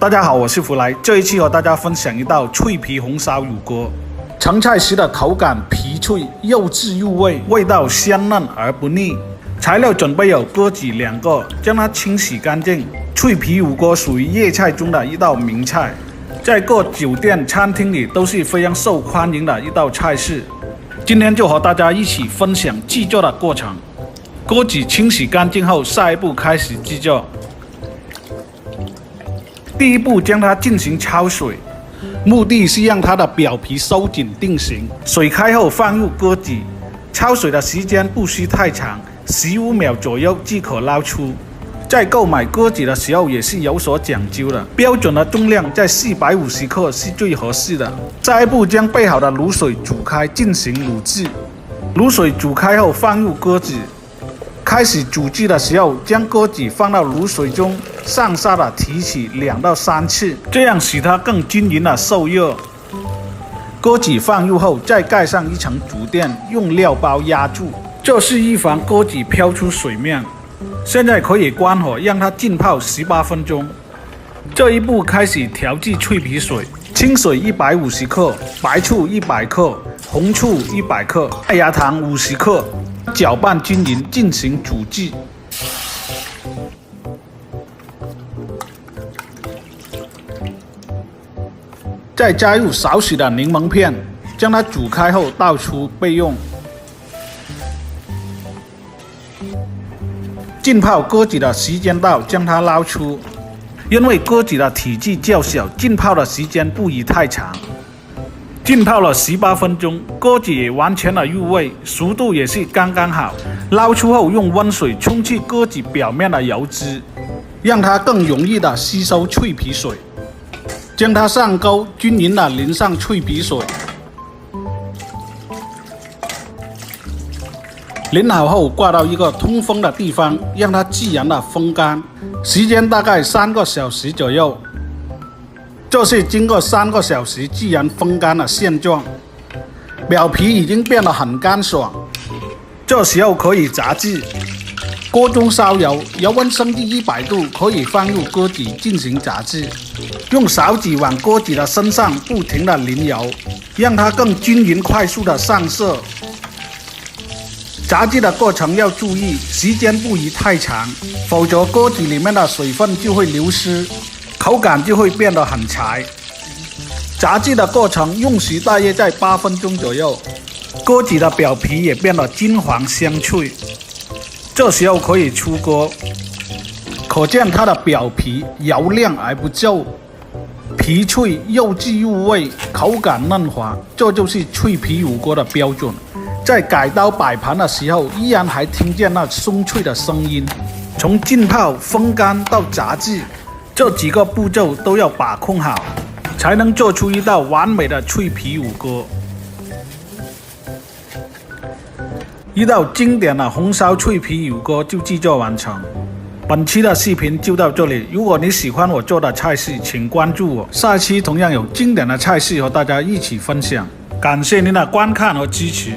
大家好，我是福来。这一期和大家分享一道脆皮红烧乳锅。成菜时的口感皮脆，肉质入味，味道香嫩而不腻。材料准备有鸽子2个，将它清洗干净。脆皮乳锅属于粤菜中的一道名菜，在各酒店、餐厅里都是非常受欢迎的一道菜式。今天就和大家一起分享制作的过程。鸽子清洗干净后，下一步开始制作。第一步，将它进行焯水，目的是让它的表皮收紧定型。水开后放入鸽子，焯水的时间不需太长，15秒左右即可捞出。在购买鸽子的时候也是有所讲究的，标准的重量在450克是最合适的。下一步，将备好的卤水煮开进行卤制。卤水煮开后放入鸽子。开始煮制的时候，将鸽子放到卤水中，上下的提起2到3次，这样使它更均匀的受热。鸽子放入后，再盖上一层竹垫，用料包压住，这是预防鸽子飘出水面。现在可以关火，让它浸泡18分钟。这一步开始调制脆皮水，清水150克，白醋100克，红醋100克，麦芽糖50克。搅拌均匀，进行煮制。再加入少许的柠檬片，将它煮开后倒出备用。浸泡鸽子的时间到，将它捞出。因为鸽子的体积较小，浸泡的时间不宜太长。浸泡了18分钟，鸽子也完全的入味，熟度也是刚刚好。捞出后，用温水冲去鸽子表面的油脂，让它更容易的吸收脆皮水。将它上钩，均匀的淋上脆皮水。淋好后，挂到一个通风的地方，让它自然的风干，时间大概3个小时左右。这是经过3个小时自然风干的现状，表皮已经变得很干爽。这时候可以炸制。锅中烧油，油温升至100度，可以放入鸽子进行炸制。用勺子往鸽子的身上不停地淋油，让它更均匀快速地上色。炸制的过程要注意，时间不宜太长，否则鸽子里面的水分就会流失，口感就会变得很柴。炸制的过程用时大约在8分钟左右，鸽子的表皮也变得金黄香脆。这时候可以出锅，可见它的表皮油亮而不皱，皮脆肉质入味，口感嫩滑，这就是脆皮乳锅的标准。在改刀摆盘的时候，依然还听见那松脆的声音。从浸泡、风干到炸制，这几个步骤都要把控好，才能做出一道完美的脆皮乳锅。一道经典的红烧脆皮乳锅就制作完成。本期的视频就到这里，如果你喜欢我做的菜式，请关注我，下期同样有经典的菜式和大家一起分享。感谢您的观看和支持。